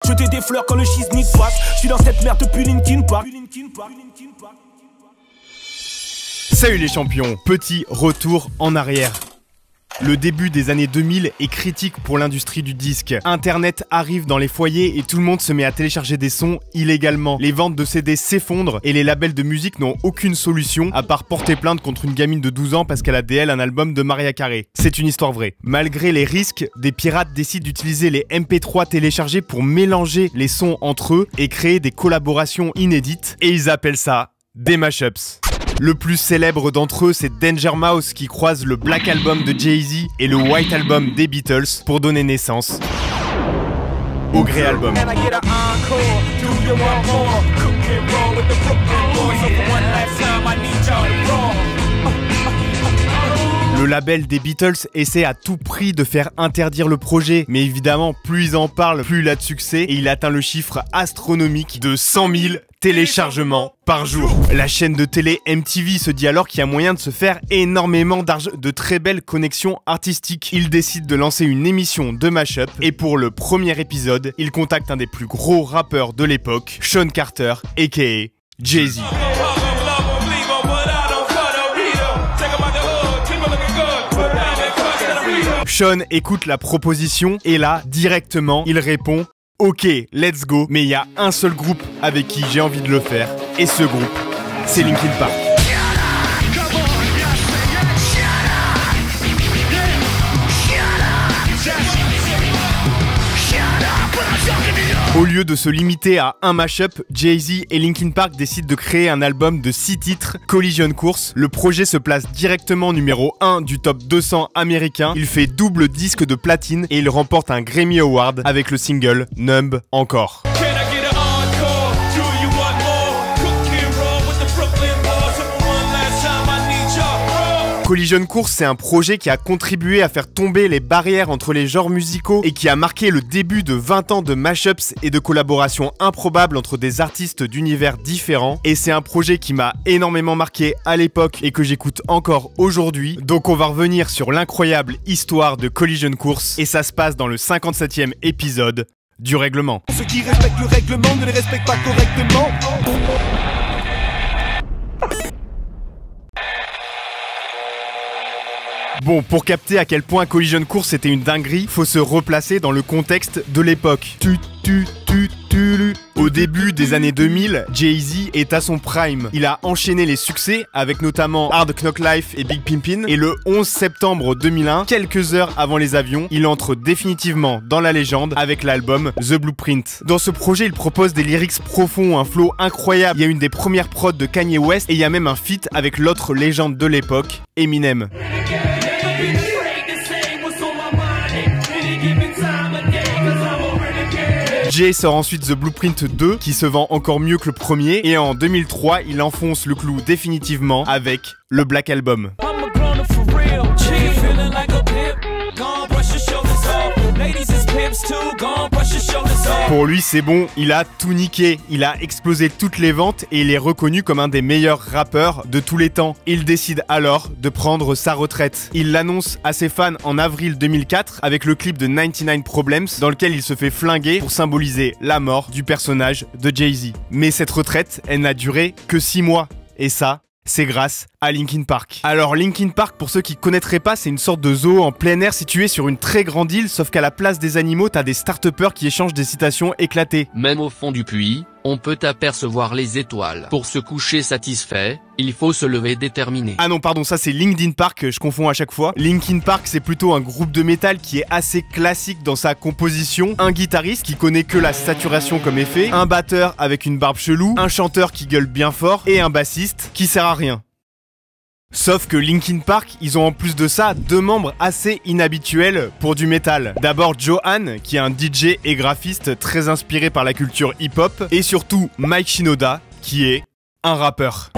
jeter des fleurs quand le schismique passe. Je suis dans cette merde depuis Linkin Park. Salut les champions, petit retour en arrière. Le début des années 2000 est critique pour l'industrie du disque. Internet arrive dans les foyers et tout le monde se met à télécharger des sons illégalement. Les ventes de CD s'effondrent et les labels de musique n'ont aucune solution à part porter plainte contre une gamine de 12 ans parce qu'elle a DL un album de Mariah Carey. C'est une histoire vraie. Malgré les risques, des pirates décident d'utiliser les MP3 téléchargés pour mélanger les sons entre eux et créer des collaborations inédites. Et ils appellent ça des mashups. Le plus célèbre d'entre eux, c'est Danger Mouse qui croise le Black Album de Jay-Z et le White Album des Beatles pour donner naissance au Grey Album. Le label des Beatles essaie à tout prix de faire interdire le projet, mais évidemment, plus ils en parlent, plus il a de succès, et il atteint le chiffre astronomique de 100 000 téléchargements par jour. La chaîne de télé MTV se dit alors qu'il y a moyen de se faire énormément d'argent, de très belles connexions artistiques. Il décide de lancer une émission de mashup, et pour le premier épisode, il contacte un des plus gros rappeurs de l'époque, Sean Carter, aka Jay-Z. Sean écoute la proposition et là, directement, il répond « Ok, let's go », mais il y a un seul groupe avec qui j'ai envie de le faire, et ce groupe, c'est Linkin Park. Au lieu de se limiter à un mashup, Jay-Z et Linkin Park décident de créer un album de 6 titres, Collision Course. Le projet se place directement numéro 1 du top 200 américain. Il fait double disque de platine et il remporte un Grammy Award avec le single Numb Encore. Collision Course, c'est un projet qui a contribué à faire tomber les barrières entre les genres musicaux et qui a marqué le début de 20 ans de mashups et de collaborations improbables entre des artistes d'univers différents. Et c'est un projet qui m'a énormément marqué à l'époque et que j'écoute encore aujourd'hui. Donc on va revenir sur l'incroyable histoire de Collision Course et ça se passe dans le 57e épisode du règlement. Ceux qui respectent le règlement ne les respectent pas correctement. Bon, pour capter à quel point Collision Course était une dinguerie, faut se replacer dans le contexte de l'époque. Au début des années 2000, Jay-Z est à son prime. Il a enchaîné les succès avec notamment Hard Knock Life et Big Pimpin'. Et le 11 septembre 2001, quelques heures avant les avions, il entre définitivement dans la légende avec l'album The Blueprint. Dans ce projet, il propose des lyrics profonds, un flow incroyable. Il y a une des premières prods de Kanye West et il y a même un feat avec l'autre légende de l'époque, Eminem. Jay sort ensuite The Blueprint 2 qui se vend encore mieux que le premier et en 2003 il enfonce le clou définitivement avec le Black Album. Pour lui c'est bon, il a tout niqué, il a explosé toutes les ventes et il est reconnu comme un des meilleurs rappeurs de tous les temps. Il décide alors de prendre sa retraite. Il l'annonce à ses fans en avril 2004 avec le clip de 99 Problems dans lequel il se fait flinguer pour symboliser la mort du personnage de Jay-Z. Mais cette retraite, elle n'a duré que 6 mois et ça, c'est grâce à Linkin Park. Alors Linkin Park, pour ceux qui connaîtraient pas, c'est une sorte de zoo en plein air situé sur une très grande île, sauf qu'à la place des animaux, t'as des start-upers qui échangent des citations éclatées. Même au fond du puits, on peut apercevoir les étoiles. Pour se coucher satisfait, il faut se lever déterminé. Ah non, pardon, ça c'est Linkin Park, je confonds à chaque fois. Linkin Park, c'est plutôt un groupe de métal qui est assez classique dans sa composition. Un guitariste qui connaît que la saturation comme effet, un batteur avec une barbe chelou, un chanteur qui gueule bien fort et un bassiste qui sert à rien. Sauf que Linkin Park, ils ont en plus de ça 2 membres assez inhabituels pour du métal. D'abord Johan, qui est un DJ et graphiste très inspiré par la culture hip-hop, et surtout Mike Shinoda, qui est un rappeur.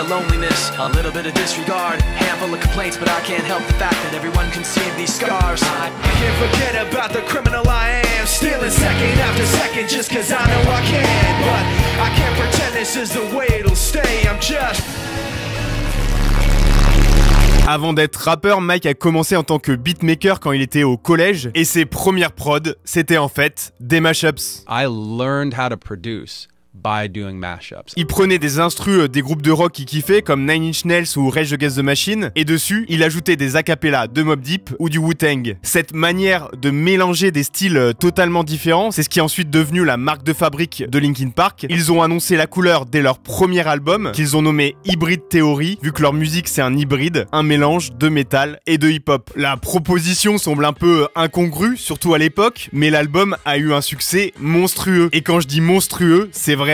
Loneliness, a little bit of disregard, handful of complaints, but I can't help the fact that everyone can see these scars. I can't forget about the criminal I am, stealing second after second just cause I know I can. this is the way it'll stay. I'm just. Avant d'être rappeur, Mike a commencé en tant que beatmaker quand il était au collège, et ses premières prods, c'était en fait des mashups. I learned how to produce by doing mashups. Il prenait des instrus des groupes de rock qu'il kiffait comme Nine Inch Nails ou Rage Against the Machine et dessus il ajoutait des acapellas de Mobb Deep ou du Wu-Tang. Cette manière de mélanger des styles totalement différents, c'est ce qui est ensuite devenu la marque de fabrique de Linkin Park. Ils ont annoncé la couleur dès leur premier album qu'ils ont nommé Hybrid Theory vu que leur musique c'est un hybride, un mélange de métal et de hip-hop. La proposition semble un peu incongrue, surtout à l'époque, mais l'album a eu un succès monstrueux. Et quand je dis monstrueux, c'est vraiment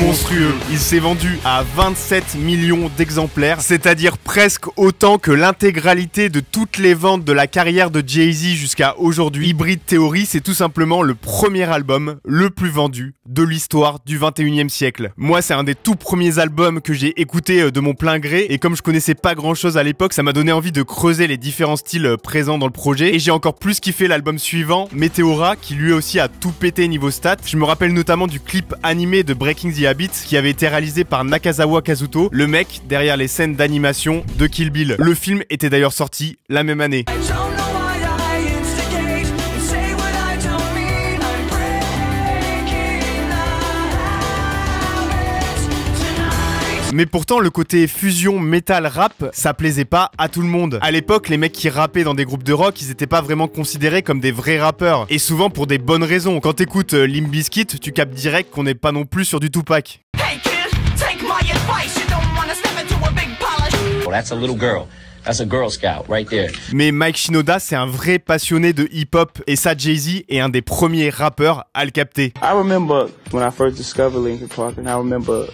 monstrueux. Il s'est vendu à 27 millions d'exemplaires, c'est-à-dire presque autant que l'intégralité de toutes les ventes de la carrière de Jay-Z jusqu'à aujourd'hui. Hybrid Theory, c'est tout simplement le premier album le plus vendu de l'histoire du 21e siècle. Moi, c'est un des tout premiers albums que j'ai écouté de mon plein gré, et comme je connaissais pas grand-chose à l'époque, ça m'a donné envie de creuser les différents styles présents dans le projet, et j'ai encore plus kiffé l'album suivant, Meteora, qui lui aussi a tout pété niveau stats. Je me rappelle notamment du clip animé de Breaking the Habit qui avait été réalisé par Nakazawa Kazuto, le mec derrière les scènes d'animation de Kill Bill. Le film était d'ailleurs sorti la même année. Mais pourtant, le côté fusion metal-rap, ça plaisait pas à tout le monde. À l'époque, les mecs qui rappaient dans des groupes de rock, ils étaient pas vraiment considérés comme des vrais rappeurs. Et souvent pour des bonnes raisons. Quand t'écoutes Limp Bizkit, tu captes direct qu'on n'est pas non plus sur du Tupac. Hey kid, take my advice. You don't wanna step into a big polish. Well, that's a little girl. That's a Girl Scout right there. Mais Mike Shinoda, c'est un vrai passionné de hip-hop, et ça, Jay-Z est un des premiers rappeurs à le capter. I remember when I first discovered Linkin Park, and I remember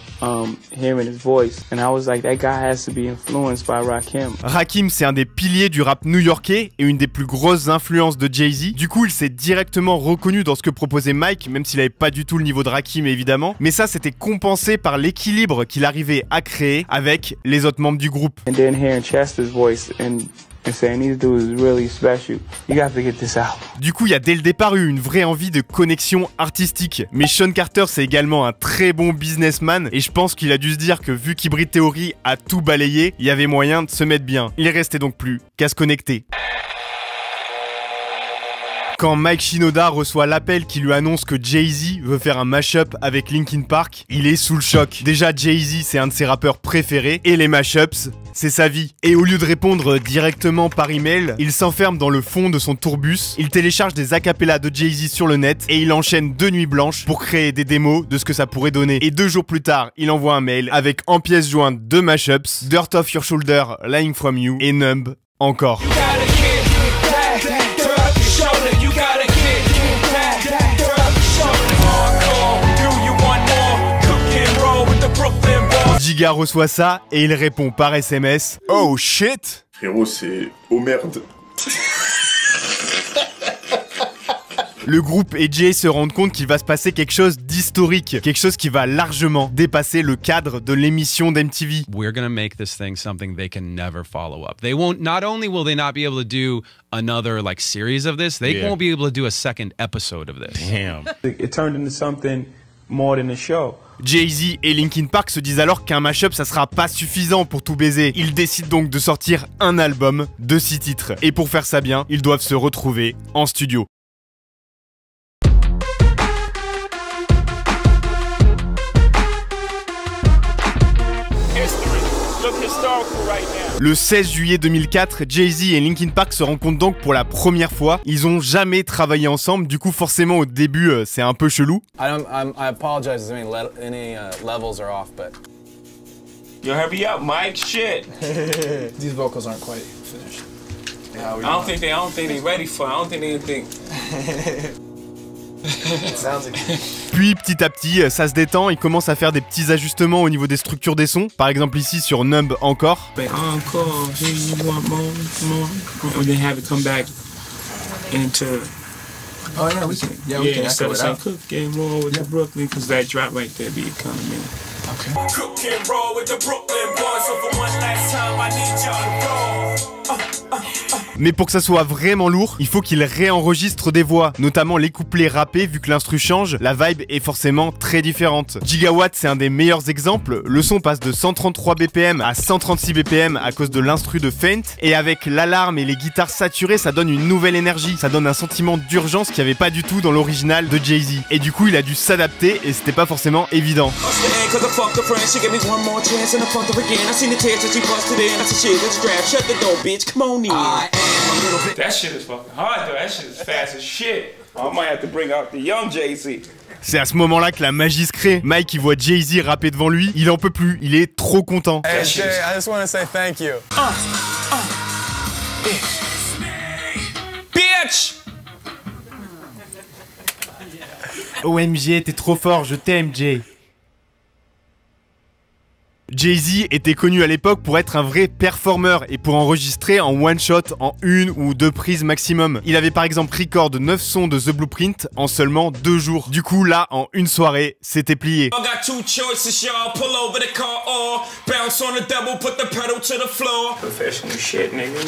hearing his voice, and I was like, that guy has to be influenced by Rakim. Rakim, c'est un des piliers du rap new-yorkais et une des plus grosses influences de Jay-Z. Du coup, il s'est directement reconnu dans ce que proposait Mike, même s'il avait pas du tout le niveau de Rakim évidemment. Mais ça, c'était compensé par l'équilibre qu'il arrivait à créer avec les autres membres du groupe. And then hearing Chester's voice and saying these dudes is really special. You got to get this out. Du coup, il y a dès le départ eu une vraie envie de connexion artistique. Mais Sean Carter, c'est également un très bon businessman, et je pense qu'il a dû se dire que vu qu'Hybrid Theory a tout balayé, il y avait moyen de se mettre bien. Il restait donc plus qu'à se connecter. Quand Mike Shinoda reçoit l'appel qui lui annonce que Jay-Z veut faire un mashup avec Linkin Park, il est sous le choc. Déjà, Jay-Z, c'est un de ses rappeurs préférés, et les mashups, c'est sa vie. Et au lieu de répondre directement par email, il s'enferme dans le fond de son tourbus, il télécharge des acapellas de Jay-Z sur le net, et il enchaîne 2 nuits blanches pour créer des démos de ce que ça pourrait donner. Et 2 jours plus tard, il envoie un mail avec en pièces jointes 2 mashups, Dirt Off Your Shoulder, Lying From You, et Numb encore. Giga reçoit ça et il répond par SMS « Oh shit !» Frérot, c'est « Oh merde !» Le groupe et Jay se rendent compte qu'il va se passer quelque chose d'historique, quelque chose qui va largement dépasser le cadre de l'émission d'MTV. We're gonna make this thing something they can never follow up. They won't. Not only will they not be able to do another like series of this, they won't be able to do a second episode of this. Damn. It turned into something more than a show. Jay-Z et Linkin Park se disent alors qu'un mashup ça sera pas suffisant pour tout baiser. Ils décident donc de sortir un album de 6 titres. Et pour faire ça bien, ils doivent se retrouver en studio. Le 16 juillet 2004, Jay-Z et Linkin Park se rencontrent donc pour la première fois. Ils ont jamais travaillé ensemble, du coup forcément au début c'est un peu chelou. I apologize if any levels are off, but... Yo, hurry up, Mike, shit! These vocals aren't quite finished. I don't think they ready for it. I don't think they think... Puis petit à petit, ça se détend, il commence à faire des petits ajustements au niveau des structures des sons. Par exemple ici sur Numb encore. Oh yeah, we can. Yeah, instead of saying cook and roll with the Brooklyn, because that drop right there be coming in. Okay. Cook and roll with the Brooklyn boys, so for one last time I need y'all to roll. Mais pour que ça soit vraiment lourd, il faut qu'il réenregistre des voix, notamment les couplets rappés. Vu que l'instru change, la vibe est forcément très différente. Gigawatt, c'est un des meilleurs exemples. Le son passe de 133 BPM à 136 BPM à cause de l'instru de Faint, et avec l'alarme et les guitares saturées, ça donne une nouvelle énergie, ça donne un sentiment d'urgence qu'il n'y avait pas du tout dans l'original de Jay-Z. Et du coup, il a dû s'adapter et c'était pas forcément évident. That shit is fucking hard though. That shit is fast as shit. I might have to bring out the young Jay-Z. C'est à ce moment-là que la magie se crée. Mike, il voit Jay-Z rapper devant lui, il en peut plus, il est trop content. Hey Jay, I just want to say thank you. Bitch! OMG, t'es trop fort, je t'aime, Jay. Jay-Z était connu à l'époque pour être un vrai performeur et pour enregistrer en one shot en 1 ou 2 prises maximum. Il avait par exemple record 9 sons de The Blueprint en seulement 2 jours. Du coup là, en une soirée, c'était plié. Professional shit, nigga.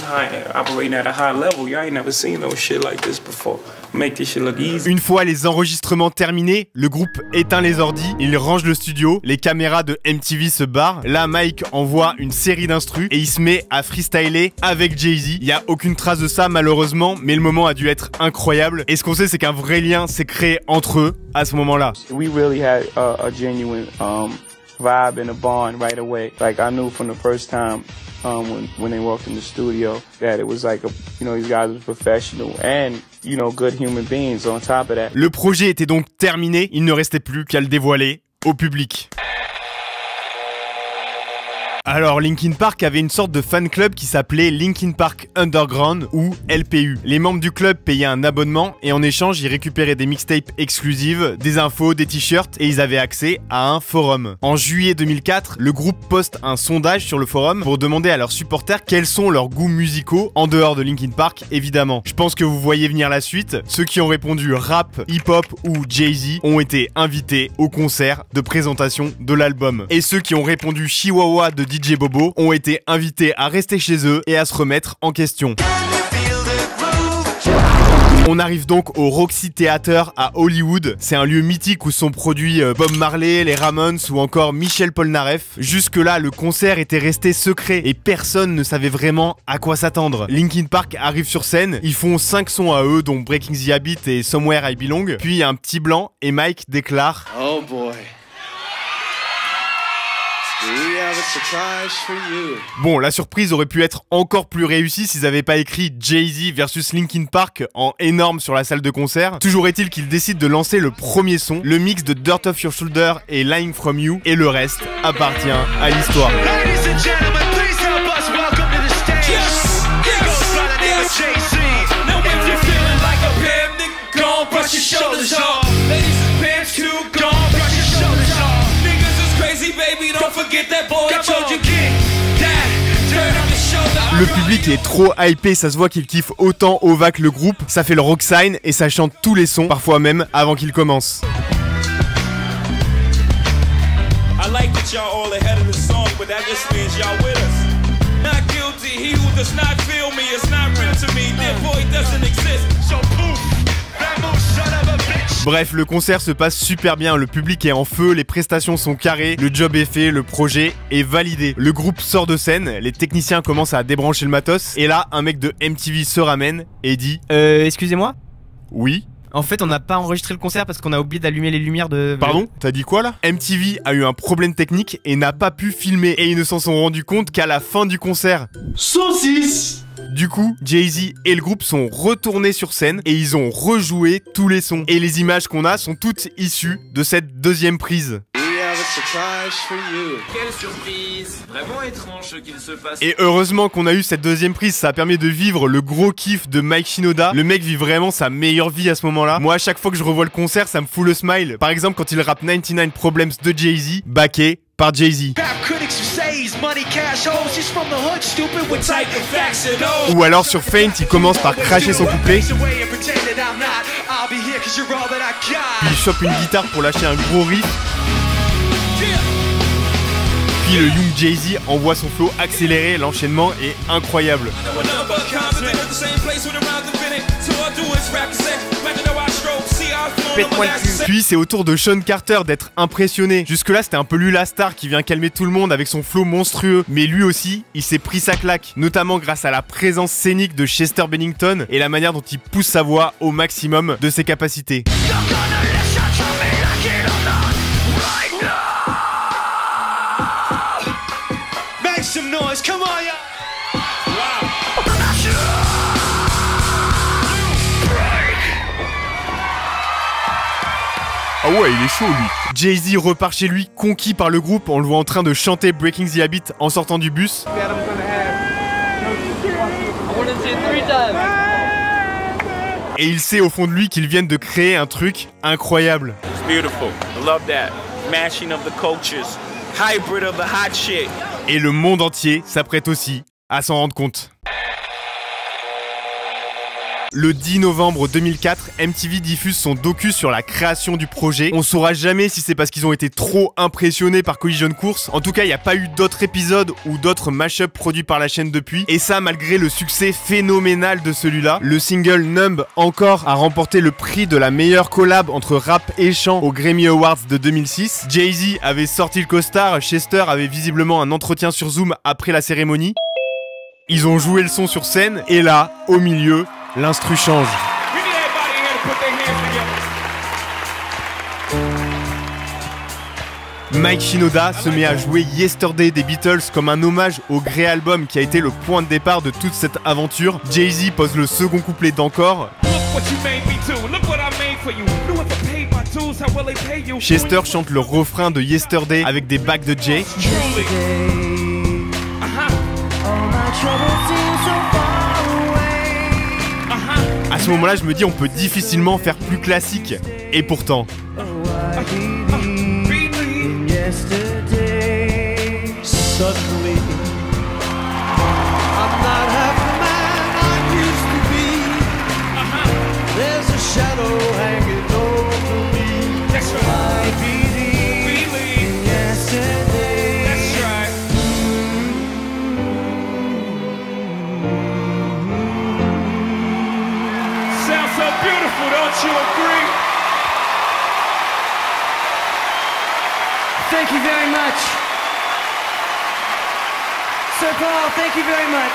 Operating at a high level. You ain't never seen no shit like this before. Make this shit look easy. Une fois les enregistrements terminés, le groupe éteint les ordis, il range le studio, les caméras de MTV se barrent. Là, Mike envoie une série d'instrus et il se met à freestyler avec Jay-Z. Il n'y a aucune trace de ça malheureusement, mais le moment a dû être incroyable. Et ce qu'on sait, c'est qu'un vrai lien s'est créé entre eux à ce moment-là. We really had a genuine vibe and a bond right away. Like I knew from the first time when they walked in the studio that it was like these guys were professional and good human beings on top of that. Le projet était donc terminé, il ne restait plus qu'à le dévoiler au public. Alors, Linkin Park avait une sorte de fan club qui s'appelait Linkin Park Underground ou LPU. Les membres du club payaient un abonnement et en échange, ils récupéraient des mixtapes exclusives, des infos, des t-shirts et ils avaient accès à un forum. En juillet 2004, le groupe poste un sondage sur le forum pour demander à leurs supporters quels sont leurs goûts musicaux en dehors de Linkin Park, évidemment. Je pense que vous voyez venir la suite. Ceux qui ont répondu rap, hip-hop ou Jay-Z ont été invités au concert de présentation de l'album. Et ceux qui ont répondu Chihuahua de DJ Bobo ont été invités à rester chez eux et à se remettre en question. On arrive donc au Roxy Theater à Hollywood. C'est un lieu mythique où sont produits Bob Marley, les Ramones ou encore Michel Polnareff. Jusque-là, le concert était resté secret et personne ne savait vraiment à quoi s'attendre. Linkin Park arrive sur scène, ils font 5 sons à eux, dont Breaking the Habit et Somewhere I Belong. Puis il y a un petit blanc et Mike déclare « Oh boy ». Bon, la surprise aurait pu être encore plus réussie s'ils n'avaient pas écrit Jay-Z versus Linkin Park en énorme sur la salle de concert. Toujours est-il qu'ils décident de lancer le premier son, le mix de Dirt Off Your Shoulder et Lying From You, et le reste appartient à l'histoire. Le public est trop hypé, ça se voit qu'il kiffe autant Ova que le groupe. Ça fait le rock sign et ça chante tous les sons, parfois même avant qu'ils commencent. Bref, le concert se passe super bien, le public est en feu, les prestations sont carrées, le job est fait, le projet est validé. Le groupe sort de scène, les techniciens commencent à débrancher le matos, et là, un mec de MTV se ramène et dit excusez-moi ? Oui ? En fait, on n'a pas enregistré le concert parce qu'on a oublié d'allumer les lumières de... Pardon ? T'as dit quoi là ? MTV a eu un problème technique et n'a pas pu filmer, et ils ne s'en sont rendus compte qu'à la fin du concert. Saucisse ! Du coup, Jay-Z et le groupe sont retournés sur scène et ils ont rejoué tous les sons. Et les images qu'on a sont toutes issues de cette deuxième prise. Quelle surprise! Vraiment étrange ce qu'il se passe. Et heureusement qu'on a eu cette deuxième prise, ça a permis de vivre le gros kiff de Mike Shinoda. Le mec vit vraiment sa meilleure vie à ce moment-là. Moi, à chaque fois que je revois le concert, ça me fout le smile. Par exemple, quand il rappe 99 Problems de Jay-Z, backé par Jay-Z. Ou alors sur Faint, il commence par cracher son couplet. Puis il chope une guitare pour lâcher un gros riff. Puis le Young Jay-Z envoie son flow accéléré, l'enchaînement est incroyable. Puis c'est au tour de Sean Carter d'être impressionné. Jusque là c'était un peu lui la star qui vient calmer tout le monde avec son flow monstrueux. Mais lui aussi, il s'est pris sa claque. Notamment grâce à la présence scénique de Chester Bennington et la manière dont il pousse sa voix au maximum de ses capacités. Ah ouais, il est chaud lui. Jay-Z repart chez lui, conquis par le groupe en le voit en train de chanter Breaking the Habit en sortant du bus. Et il sait au fond de lui qu'ils viennent de créer un truc incroyable. It's beautiful. I love that. Mashing of the cultures. Hybrid of the hot shit. Et le monde entier s'apprête aussi à s'en rendre compte. Le 10 novembre 2004, MTV diffuse son docu sur la création du projet. On saura jamais si c'est parce qu'ils ont été trop impressionnés par Collision Course. En tout cas, il n'y a pas eu d'autres épisodes ou d'autres mashups produits par la chaîne depuis. Et ça, malgré le succès phénoménal de celui-là. Le single Numb encore a remporté le prix de la meilleure collab entre rap et chant aux Grammy Awards de 2006. Jay-Z avait sorti le costard, Chester avait visiblement un entretien sur Zoom après la cérémonie. Ils ont joué le son sur scène et là, au milieu, l'instru change. Mike Shinoda se met à jouer Yesterday des Beatles comme un hommage au Grey Album qui a été le point de départ de toute cette aventure. Jay-Z pose le second couplet d'Encore. Chester chante le refrain de Yesterday avec des bacs de Jay. À ce moment-là, je me dis on peut difficilement faire plus classique. Et pourtant. Thank you very much. Sir Paul, thank you very much.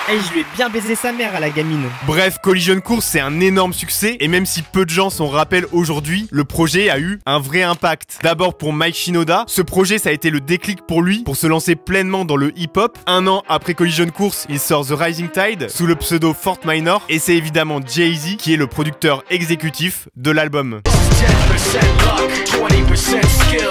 Et je lui ai bien baisé sa mère à la gamine. Bref, Collision Course c'est un énorme succès et même si peu de gens s'en rappellent aujourd'hui, le projet a eu un vrai impact. D'abord pour Mike Shinoda, ce projet ça a été le déclic pour lui pour se lancer pleinement dans le hip-hop. Un an après Collision Course, il sort The Rising Tide sous le pseudo Fort Minor et c'est évidemment Jay-Z qui est le producteur exécutif de l'album. 10% luck, 20% skill,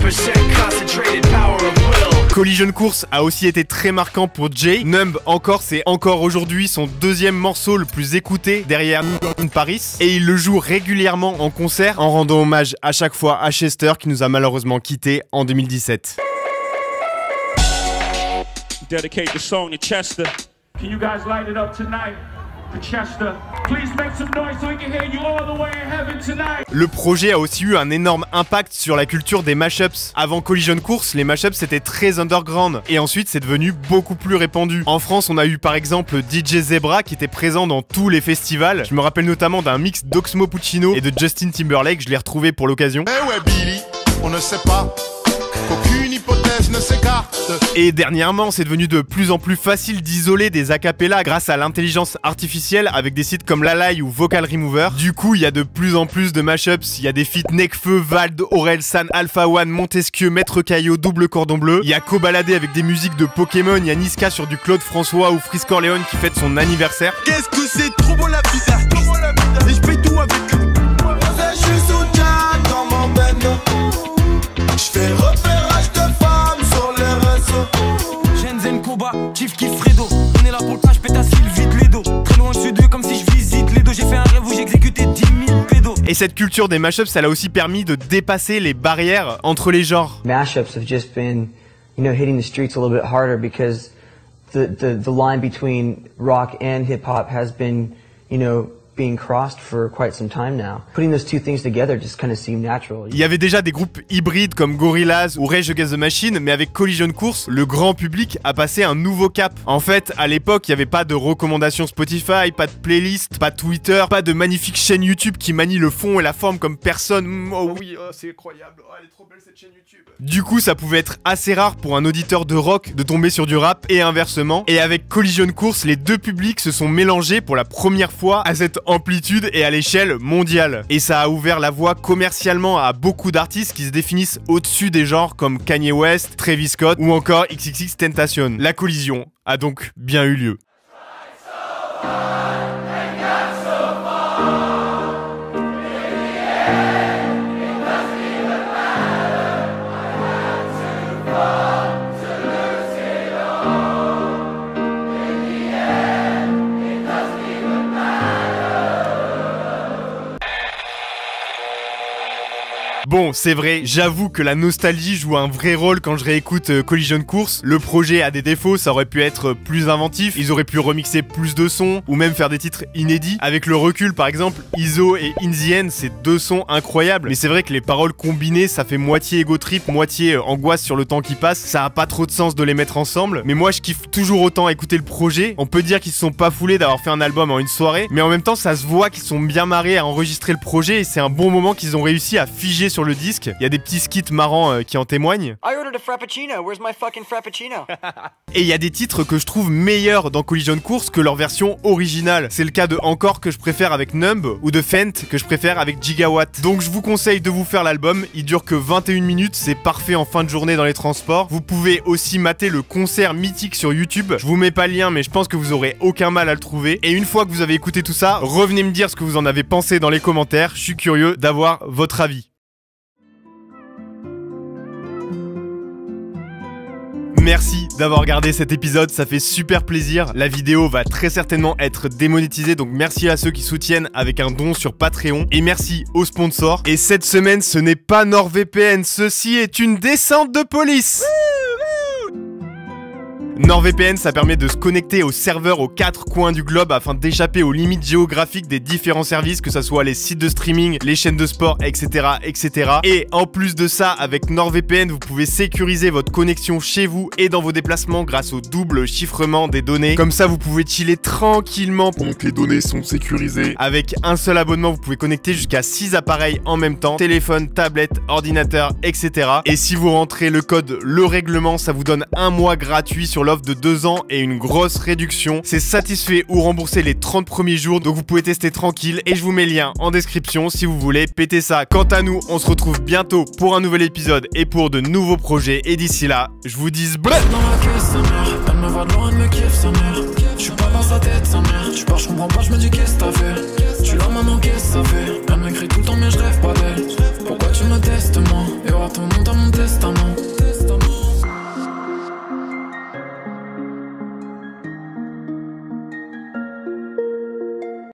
15% concentrated power of will. Collision Course a aussi été très marquant pour Jay. Numb encore, c'est encore aujourd'hui son deuxième morceau le plus écouté derrière Paris. Et il le joue régulièrement en concert en rendant hommage à chaque fois à Chester qui nous a malheureusement quittés en 2017. Dedicate the song to Chester. Can you guys light it up tonight? Chester. Please make some noise so we can hear you all the way in heaven tonight. Le projet a aussi eu un énorme impact sur la culture des mashups. Avant Collision Course, les mashups c'était très underground et ensuite c'est devenu beaucoup plus répandu. En France, on a eu par exemple DJ Zebra qui était présent dans tous les festivals. Je me rappelle notamment d'un mix d'Oxmo Puccino et de Justin Timberlake, je l'ai retrouvé pour l'occasion. Eh ouais Billy, on ne sait pas qu'aucune hypothèse ne s'écarte. Et dernièrement, c'est devenu de plus en plus facile d'isoler des acapellas grâce à l'intelligence artificielle avec des sites comme Lalai ou Vocal Remover. Du coup, il y a de plus en plus de mashups. Il y a des feats Nekfeu, Vald, Aurel San, Alpha One, Montesquieu, Maître Caillot, Double Cordon Bleu. Il y a Cobaladé avec des musiques de Pokémon. Il y a Niska sur du Claude François ou Freeze Corleone qui fête son anniversaire. Qu'est-ce que c'est trop beau la vie, et je paye tout avec. Je suis sous Jack dans mon bendo. Je fais repérage de femmes sur les réseaux. Shenzhen, Koba, Chief Kiff Fredo. On est là pour le crash, pétasse, il vide les dos. Très loin dessus d'eux comme si je visite les dos. J'ai fait un rêve où j'exécutais 10 000 pédos. Et cette culture des mashups, ça l'a aussi permis de dépasser les barrières entre les genres. Mashups have just been, hitting the streets a little bit harder because the line between rock and hip hop has been, being crossed for quite some time now. Putting those two things together just kind of seemed natural. Il y avait déjà des groupes hybrides comme Gorillaz ou Rage Against the Machine, mais avec Collision Course, le grand public a passé un nouveau cap. En fait, à l'époque, il n'y avait pas de recommandations Spotify, pas de playlist, pas de Twitter, pas de magnifique chaîne YouTube qui manie le fond et la forme comme personne. Oh oui, oh, c'est incroyable, oh, elle est trop belle cette chaîne YouTube. Du coup, ça pouvait être assez rare pour un auditeur de rock de tomber sur du rap et inversement. Et avec Collision Course, les deux publics se sont mélangés pour la première fois à cette amplitude et à l'échelle mondiale. Et ça a ouvert la voie commercialement à beaucoup d'artistes qui se définissent au-dessus des genres comme Kanye West, Travis Scott ou encore XXXTentacion. La collision a donc bien eu lieu. Bon, c'est vrai, j'avoue que la nostalgie joue un vrai rôle quand je réécoute Collision Course. Le projet a des défauts, ça aurait pu être plus inventif, ils auraient pu remixer plus de sons, ou même faire des titres inédits. Avec le recul, par exemple, ISO et In The End, c'est deux sons incroyables, mais c'est vrai que les paroles combinées, ça fait moitié ego trip, moitié angoisse sur le temps qui passe, ça a pas trop de sens de les mettre ensemble, mais moi je kiffe toujours autant écouter le projet. On peut dire qu'ils se sont pas foulés d'avoir fait un album en une soirée, mais en même temps ça se voit qu'ils sont bien marrés à enregistrer le projet, et c'est un bon moment qu'ils ont réussi à figer sur le disque. Il y a des petits skits marrants qui en témoignent. I ordered a frappuccino. Where's my fucking frappuccino? Et il y a des titres que je trouve meilleurs dans Collision Course que leur version originale. C'est le cas de Encore que je préfère avec Numb ou de Fent que je préfère avec Gigawatt. Donc je vous conseille de vous faire l'album. Il dure que 21 minutes, c'est parfait en fin de journée dans les transports. Vous pouvez aussi mater le concert mythique sur YouTube. Je vous mets pas le lien, mais je pense que vous aurez aucun mal à le trouver. Et une fois que vous avez écouté tout ça, revenez me dire ce que vous en avez pensé dans les commentaires. Je suis curieux d'avoir votre avis. Merci d'avoir regardé cet épisode, ça fait super plaisir. La vidéo va très certainement être démonétisée, donc merci à ceux qui soutiennent avec un don sur Patreon. Et merci aux sponsors. Et cette semaine, ce n'est pas NordVPN, ceci est une descente de police. NordVPN, ça permet de se connecter aux serveurs aux 4 coins du globe afin d'échapper aux limites géographiques des différents services, que ce soit les sites de streaming, les chaînes de sport, etc., etc. Et en plus de ça, avec NordVPN, vous pouvez sécuriser votre connexion chez vous et dans vos déplacements grâce au double chiffrement des données. Comme ça, vous pouvez chiller tranquillement pendant que les données sont sécurisées. Avec un seul abonnement, vous pouvez connecter jusqu'à 6 appareils en même temps, téléphone, tablette, ordinateur, etc. Et si vous rentrez le code le règlement, ça vous donne un mois gratuit sur l'offre de 2 ans et une grosse réduction. C'est satisfait ou remboursé les 30 premiers jours, donc vous pouvez tester tranquille et je vous mets le lien en description si vous voulez péter ça. Quant à nous, on se retrouve bientôt pour un nouvel épisode et pour de nouveaux projets. Et d'ici là, je vous dis bleu. Dans la caisse, sa mère, elle me voit de loin, elle me kiffe, sa mère. Je suis pas dans sa tête, sa mère. Tu pars, je comprends pas, je me dis qu'est-ce que t'as fait. Je suis là maintenant, qu'est-ce que ça fait. Elle m'écrit tout le temps, mais je rêve pas d'elle. Pourquoi tu me testes, moi? Et voir ton nom dans mon testament.